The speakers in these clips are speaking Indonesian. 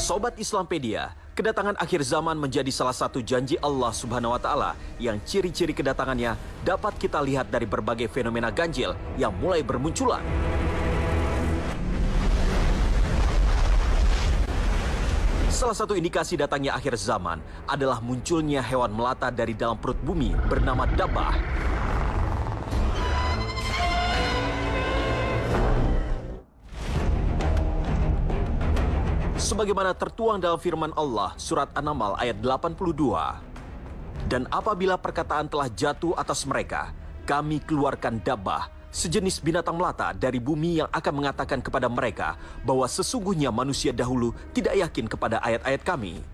Sobat Islampedia, kedatangan akhir zaman menjadi salah satu janji Allah Subhanahu wa Ta'ala yang ciri-ciri kedatangannya dapat kita lihat dari berbagai fenomena ganjil yang mulai bermunculan. Salah satu indikasi datangnya akhir zaman adalah munculnya hewan melata dari dalam perut bumi bernama dabbah. Sebagaimana tertuang dalam firman Allah surat An-Naml ayat 82. Dan apabila perkataan telah jatuh atas mereka, kami keluarkan dabbah, sejenis binatang melata dari bumi yang akan mengatakan kepada mereka bahwa sesungguhnya manusia dahulu tidak yakin kepada ayat-ayat kami.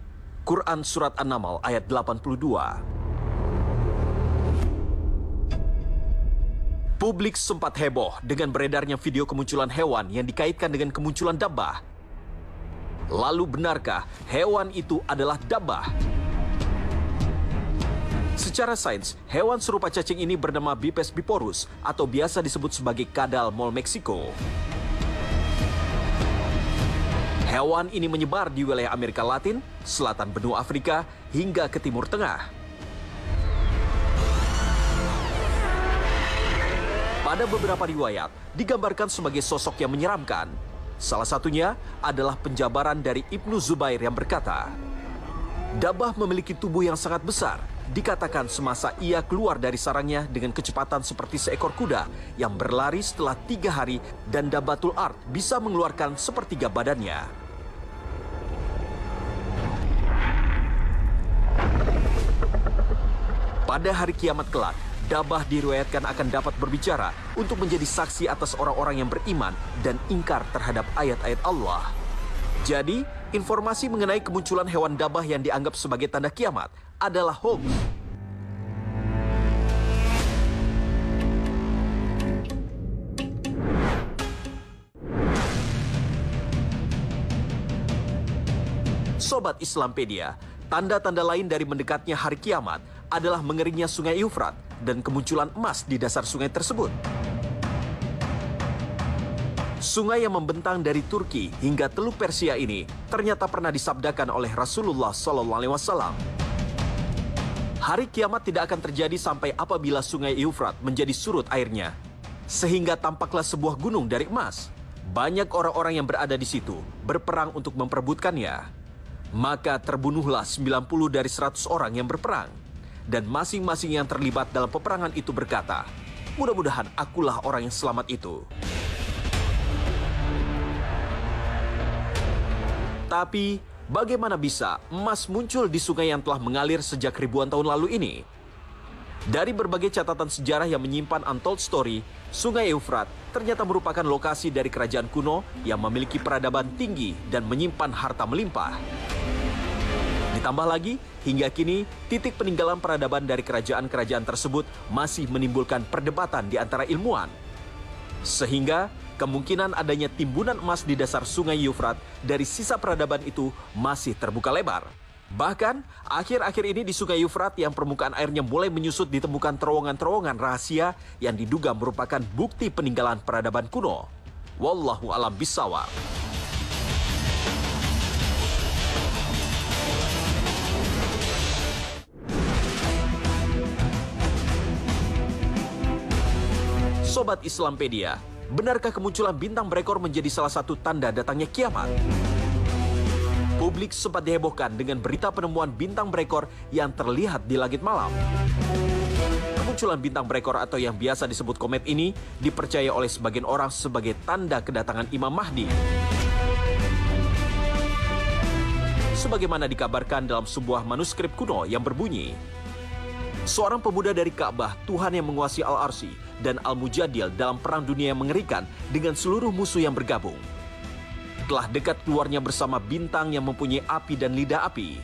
Quran surat An-Naml ayat 82. Publik sempat heboh dengan beredarnya video kemunculan hewan yang dikaitkan dengan kemunculan dabbah. Lalu benarkah hewan itu adalah dabbah? Secara sains, hewan serupa cacing ini bernama Bipes biporus atau biasa disebut sebagai kadal mol Meksiko. Hewan ini menyebar di wilayah Amerika Latin, selatan benua Afrika, hingga ke Timur Tengah. Pada beberapa riwayat, digambarkan sebagai sosok yang menyeramkan. Salah satunya adalah penjabaran dari Ibnu Zubair yang berkata, dabbah memiliki tubuh yang sangat besar. Dikatakan semasa ia keluar dari sarangnya dengan kecepatan seperti seekor kuda yang berlari setelah 3 hari dan Dabbatul Ard bisa mengeluarkan sepertiga badannya. Pada hari kiamat kelak, dabbah diriwayatkan akan dapat berbicara untuk menjadi saksi atas orang-orang yang beriman dan ingkar terhadap ayat-ayat Allah. Jadi, informasi mengenai kemunculan hewan dabbah yang dianggap sebagai tanda kiamat adalah hoax. Sobat Islampedia, tanda-tanda lain dari mendekatnya hari kiamat adalah mengeringnya sungai Eufrat dan kemunculan emas di dasar sungai tersebut. Sungai yang membentang dari Turki hingga Teluk Persia ini ternyata pernah disabdakan oleh Rasulullah SAW. Hari kiamat tidak akan terjadi sampai apabila sungai Eufrat menjadi surut airnya, sehingga tampaklah sebuah gunung dari emas. Banyak orang-orang yang berada di situ berperang untuk memperebutkannya. Maka terbunuhlah 90 dari 100 orang yang berperang. Dan masing-masing yang terlibat dalam peperangan itu berkata, mudah-mudahan akulah orang yang selamat itu. Tapi, bagaimana bisa emas muncul di sungai yang telah mengalir sejak ribuan tahun lalu ini? Dari berbagai catatan sejarah yang menyimpan untold story, Sungai Eufrat ternyata merupakan lokasi dari kerajaan kuno yang memiliki peradaban tinggi dan menyimpan harta melimpah. Ditambah lagi, hingga kini, titik peninggalan peradaban dari kerajaan-kerajaan tersebut masih menimbulkan perdebatan di antara ilmuwan. Sehingga, kemungkinan adanya timbunan emas di dasar sungai Eufrat dari sisa peradaban itu masih terbuka lebar. Bahkan, akhir-akhir ini di sungai Eufrat yang permukaan airnya mulai menyusut ditemukan terowongan-terowongan rahasia yang diduga merupakan bukti peninggalan peradaban kuno. Wallahu a'lam bishawab. Sobat Islampedia, benarkah kemunculan bintang berekor menjadi salah satu tanda datangnya kiamat? Publik sempat dihebohkan dengan berita penemuan bintang berekor yang terlihat di langit malam. Kemunculan bintang berekor atau yang biasa disebut komet ini dipercaya oleh sebagian orang sebagai tanda kedatangan Imam Mahdi. Sebagaimana dikabarkan dalam sebuah manuskrip kuno yang berbunyi, seorang pemuda dari Ka'bah, Tuhan yang menguasai Al-Arsy dan Al-Mujadil dalam perang dunia yang mengerikan dengan seluruh musuh yang bergabung, telah dekat keluarnya bersama bintang yang mempunyai api dan lidah api.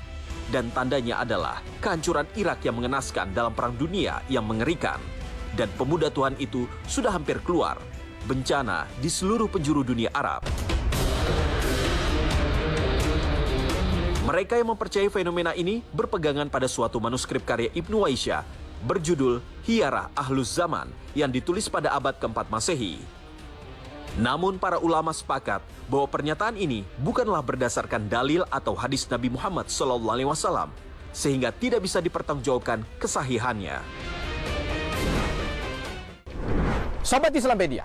Dan tandanya adalah kehancuran Irak yang mengenaskan dalam perang dunia yang mengerikan. Dan pemuda Tuhan itu sudah hampir keluar. Bencana di seluruh penjuru dunia Arab. Mereka yang mempercayai fenomena ini berpegangan pada suatu manuskrip karya Ibnu Waisyah berjudul Hiyarah Ahluz Zaman yang ditulis pada abad keempat Masehi. Namun para ulama sepakat bahwa pernyataan ini bukanlah berdasarkan dalil atau hadis Nabi Muhammad SAW, sehingga tidak bisa dipertanggungjawabkan kesahihannya. Sobat Islampedia,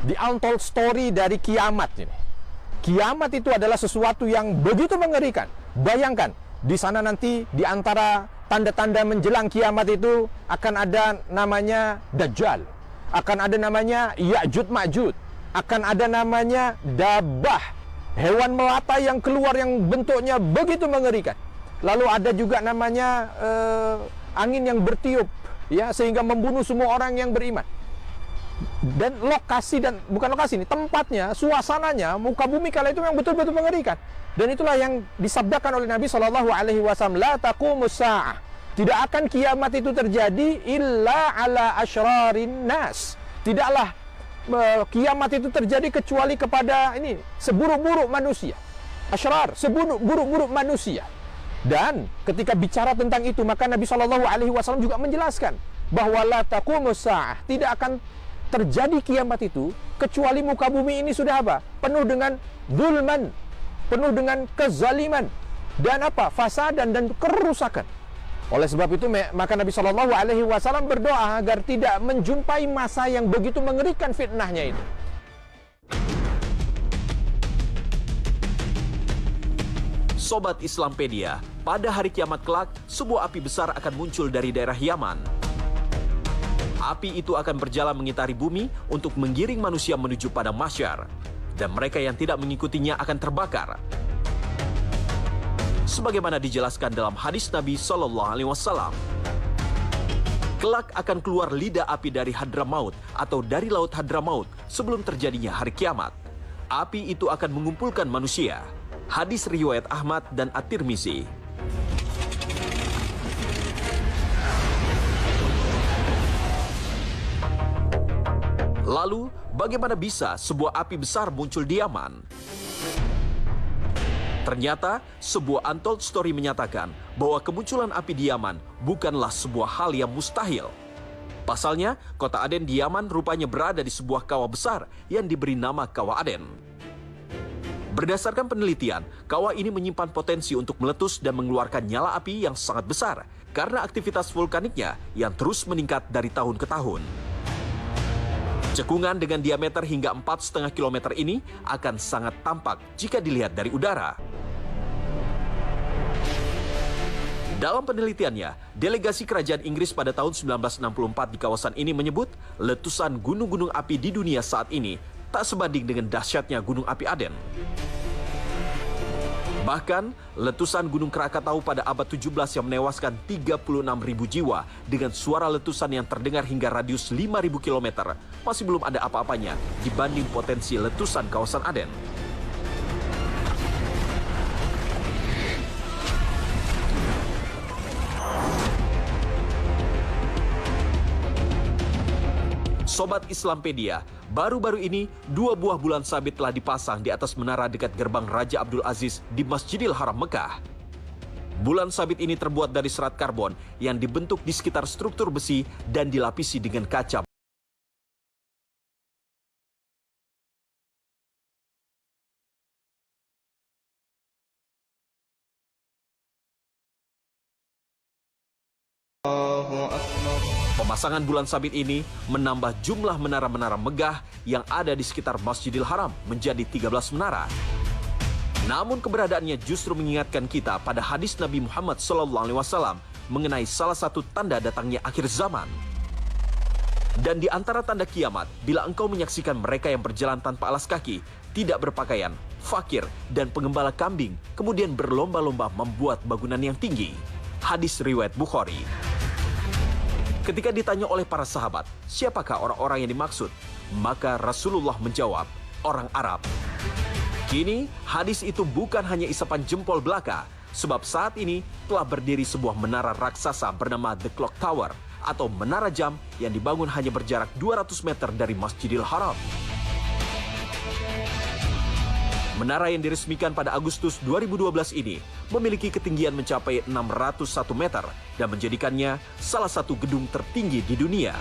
the untold story dari kiamat ini. Kiamat itu adalah sesuatu yang begitu mengerikan. Bayangkan, di sana nanti di antara tanda-tanda menjelang kiamat itu akan ada namanya Dajjal, akan ada namanya Ya'jud Ma'jud, akan ada namanya Dabah, hewan melata yang keluar yang bentuknya begitu mengerikan. Lalu ada juga namanya angin yang bertiup, ya, sehingga membunuh semua orang yang beriman. Dan lokasi, dan bukan lokasi ini, tempatnya, suasananya, muka bumi kala itu yang betul-betul mengerikan. Dan itulah yang disabdakan oleh Nabi SAW, la taqumus sa'ah, tidak akan kiamat itu terjadi illa ala asyrarin nas. Tidaklah kiamat itu terjadi kecuali kepada ini seburuk-buruk manusia. Asyrar, seburuk-buruk manusia. Dan ketika bicara tentang itu, maka Nabi SAW juga menjelaskan bahwa la taqumus sa'ah, tidak akan terjadi kiamat itu kecuali muka bumi ini sudah apa? Penuh dengan zulman, penuh dengan kezaliman dan apa? Fasadan dan kerusakan. Oleh sebab itu maka Nabi SAW berdoa agar tidak menjumpai masa yang begitu mengerikan fitnahnya itu. Sobat Islampedia, pada hari kiamat kelak, sebuah api besar akan muncul dari daerah Yaman. Api itu akan berjalan mengitari bumi untuk menggiring manusia menuju pada mahsyar, dan mereka yang tidak mengikutinya akan terbakar. Sebagaimana dijelaskan dalam hadis Nabi SAW, kelak akan keluar lidah api dari Hadramaut atau dari laut Hadramaut sebelum terjadinya hari kiamat. Api itu akan mengumpulkan manusia. Hadis riwayat Ahmad dan At-Tirmizi. Lalu, bagaimana bisa sebuah api besar muncul di Yaman? Ternyata, sebuah untold story menyatakan bahwa kemunculan api di Yaman bukanlah sebuah hal yang mustahil. Pasalnya, kota Aden di Yaman rupanya berada di sebuah kawah besar yang diberi nama Kawah Aden. Berdasarkan penelitian, kawah ini menyimpan potensi untuk meletus dan mengeluarkan nyala api yang sangat besar karena aktivitas vulkaniknya yang terus meningkat dari tahun ke tahun. Cekungan dengan diameter hingga 4,5 km ini akan sangat tampak jika dilihat dari udara. Dalam penelitiannya, delegasi kerajaan Inggris pada tahun 1964 di kawasan ini menyebut letusan gunung-gunung api di dunia saat ini tak sebanding dengan dahsyatnya gunung api Aden. Bahkan, letusan Gunung Krakatau pada abad 17 yang menewaskan 36.000 jiwa dengan suara letusan yang terdengar hingga radius 5.000 km masih belum ada apa-apanya dibanding potensi letusan kawasan Aden. Sobat Islampedia, baru-baru ini 2 buah bulan sabit telah dipasang di atas menara dekat gerbang Raja Abdul Aziz di Masjidil Haram Mekah. Bulan sabit ini terbuat dari serat karbon yang dibentuk di sekitar struktur besi dan dilapisi dengan kaca. Pemasangan bulan sabit ini menambah jumlah menara-menara megah yang ada di sekitar Masjidil Haram menjadi 13 menara. Namun keberadaannya justru mengingatkan kita pada hadis Nabi Muhammad SAW mengenai salah satu tanda datangnya akhir zaman. Dan di antara tanda kiamat, bila engkau menyaksikan mereka yang berjalan tanpa alas kaki, tidak berpakaian, fakir, dan pengembala kambing, kemudian berlomba-lomba membuat bangunan yang tinggi. Hadis riwayat Bukhari. Ketika ditanya oleh para sahabat, siapakah orang-orang yang dimaksud? Maka Rasulullah menjawab, orang Arab. Kini, hadis itu bukan hanya isapan jempol belaka, sebab saat ini telah berdiri sebuah menara raksasa bernama The Clock Tower, atau menara jam yang dibangun hanya berjarak 200 meter dari Masjidil Haram. Menara yang diresmikan pada Agustus 2012 ini memiliki ketinggian mencapai 601 meter dan menjadikannya salah satu gedung tertinggi di dunia.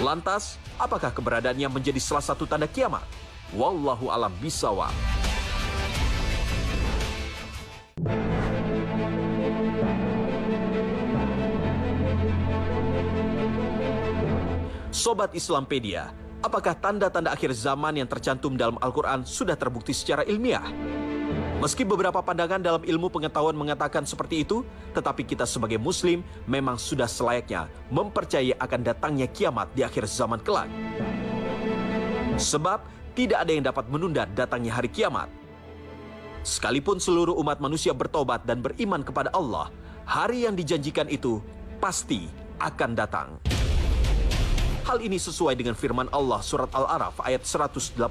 Lantas, apakah keberadaannya menjadi salah satu tanda kiamat? Wallahu alam bisawab. Sobat Islampedia, apakah tanda-tanda akhir zaman yang tercantum dalam Al-Quran sudah terbukti secara ilmiah? Meski beberapa pandangan dalam ilmu pengetahuan mengatakan seperti itu, tetapi kita sebagai muslim memang sudah selayaknya mempercayai akan datangnya kiamat di akhir zaman kelak. Sebab tidak ada yang dapat menunda datangnya hari kiamat. Sekalipun seluruh umat manusia bertobat dan beriman kepada Allah, hari yang dijanjikan itu pasti akan datang. Hal ini sesuai dengan firman Allah surat Al-A'raf ayat 187.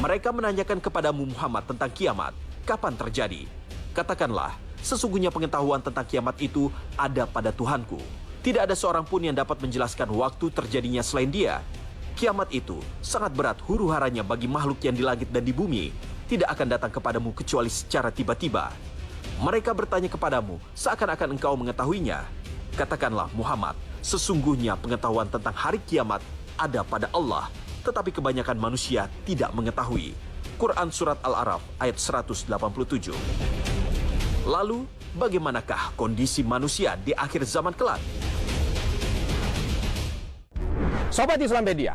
Mereka menanyakan kepadamu Muhammad tentang kiamat, kapan terjadi? Katakanlah, sesungguhnya pengetahuan tentang kiamat itu ada pada Tuhanku. Tidak ada seorang pun yang dapat menjelaskan waktu terjadinya selain Dia. Kiamat itu sangat berat huru-haranya bagi makhluk yang di langit dan di bumi. Tidak akan datang kepadamu kecuali secara tiba-tiba. Mereka bertanya kepadamu, seakan-akan engkau mengetahuinya. Katakanlah Muhammad, sesungguhnya pengetahuan tentang hari kiamat ada pada Allah, tetapi kebanyakan manusia tidak mengetahui. Quran Surat Al-A'raf ayat 187. Lalu, bagaimanakah kondisi manusia di akhir zaman kelak? Sobat Islampedia,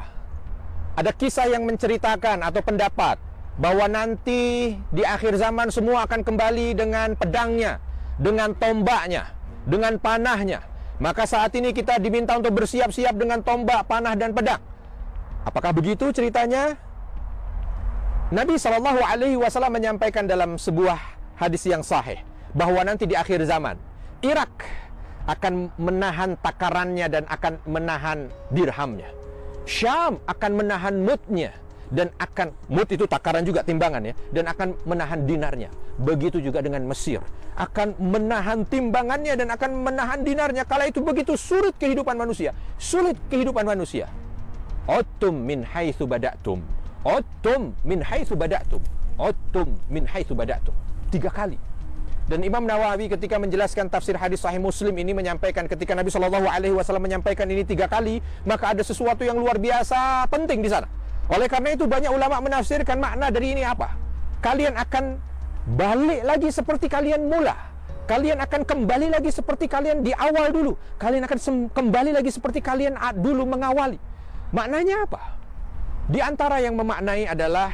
ada kisah yang menceritakan atau pendapat bahwa nanti di akhir zaman semua akan kembali dengan pedangnya, dengan tombaknya, dengan panahnya. Maka saat ini kita diminta untuk bersiap-siap dengan tombak, panah, dan pedang. Apakah begitu ceritanya? Nabi SAW menyampaikan dalam sebuah hadis yang sahih bahwa nanti di akhir zaman Irak akan menahan takarannya dan akan menahan dirhamnya. Syam akan menahan mudnya dan akan, mud itu takaran juga, timbangan ya, dan akan menahan dinarnya. Begitu juga dengan Mesir, akan menahan timbangannya dan akan menahan dinarnya. Kala itu begitu sulit kehidupan manusia, sulit kehidupan manusia. Uttum min haitsu bada'tum. Uttum min haitsu bada'tum. Uttum min haitsu bada'tum. 3 kali. Dan Imam Nawawi ketika menjelaskan tafsir hadis Sahih Muslim ini menyampaikan, ketika Nabi SAW menyampaikan ini 3 kali, maka ada sesuatu yang luar biasa penting di sana. Oleh karena itu banyak ulama menafsirkan makna dari ini apa? Kalian akan balik lagi seperti kalian mula. Kalian akan kembali lagi seperti kalian di awal dulu. Kalian akan kembali lagi seperti kalian dulu mengawali. Maknanya apa? Di antara yang memaknai adalah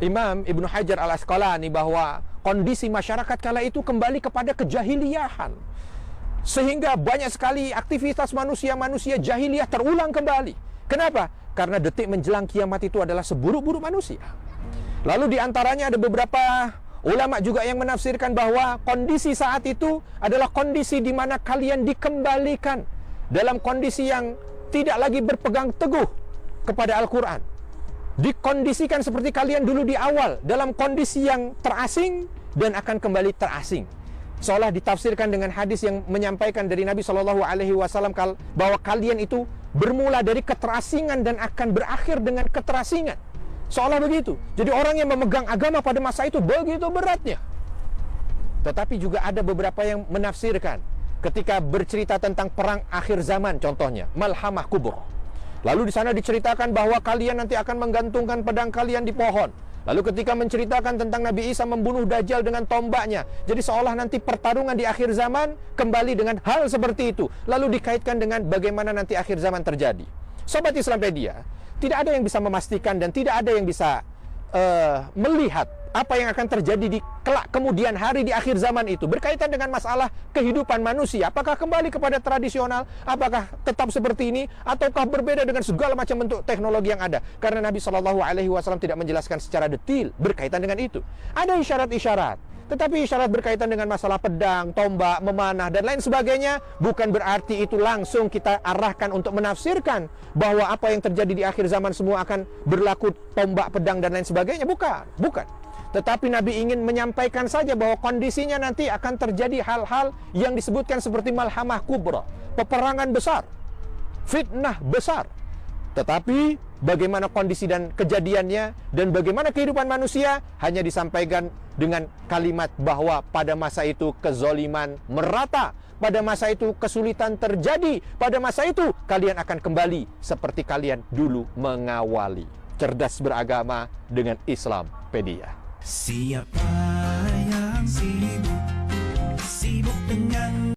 Imam Ibnu Hajar Al-Asqalani bahwa kondisi masyarakat kala itu kembali kepada kejahiliahan. Sehingga banyak sekali aktivitas manusia jahiliyah terulang kembali. Kenapa? Karena detik menjelang kiamat itu adalah seburuk-buruk manusia. Lalu di antaranya ada beberapa ulama juga yang menafsirkan bahwa kondisi saat itu adalah kondisi di mana kalian dikembalikan dalam kondisi yang tidak lagi berpegang teguh kepada Al-Quran. Dikondisikan seperti kalian dulu di awal, dalam kondisi yang terasing dan akan kembali terasing. Seolah ditafsirkan dengan hadis yang menyampaikan dari Nabi SAW bahwa kalian itu bermula dari keterasingan dan akan berakhir dengan keterasingan. Seolah begitu. Jadi orang yang memegang agama pada masa itu begitu beratnya. Tetapi juga ada beberapa yang menafsirkan ketika bercerita tentang perang akhir zaman, contohnya Malhamah Kubra. Lalu di sana diceritakan bahwa kalian nanti akan menggantungkan pedang kalian di pohon. Lalu ketika menceritakan tentang Nabi Isa membunuh Dajjal dengan tombaknya. Jadi seolah nanti pertarungan di akhir zaman kembali dengan hal seperti itu. Lalu dikaitkan dengan bagaimana nanti akhir zaman terjadi. Sobat Islampedia, tidak ada yang bisa memastikan dan tidak ada yang bisa melihat apa yang akan terjadi di kelak kemudian hari di akhir zaman itu berkaitan dengan masalah kehidupan manusia. Apakah kembali kepada tradisional? Apakah tetap seperti ini? Ataukah berbeda dengan segala macam bentuk teknologi yang ada? Karena Nabi SAW tidak menjelaskan secara detail berkaitan dengan itu. Ada isyarat-isyarat. Tetapi isyarat berkaitan dengan masalah pedang, tombak, memanah, dan lain sebagainya bukan berarti itu langsung kita arahkan untuk menafsirkan bahwa apa yang terjadi di akhir zaman semua akan berlaku tombak, pedang, dan lain sebagainya. Bukan. Tetapi Nabi ingin menyampaikan saja bahwa kondisinya nanti akan terjadi hal-hal yang disebutkan seperti Malhamah Kubra, peperangan besar, fitnah besar. Tetapi bagaimana kondisi dan kejadiannya, dan bagaimana kehidupan manusia, hanya disampaikan dengan kalimat bahwa pada masa itu kezoliman merata, pada masa itu kesulitan terjadi, pada masa itu kalian akan kembali seperti kalian dulu mengawali. Cerdas beragama dengan Islampedia. Siapa yang sibuk dengan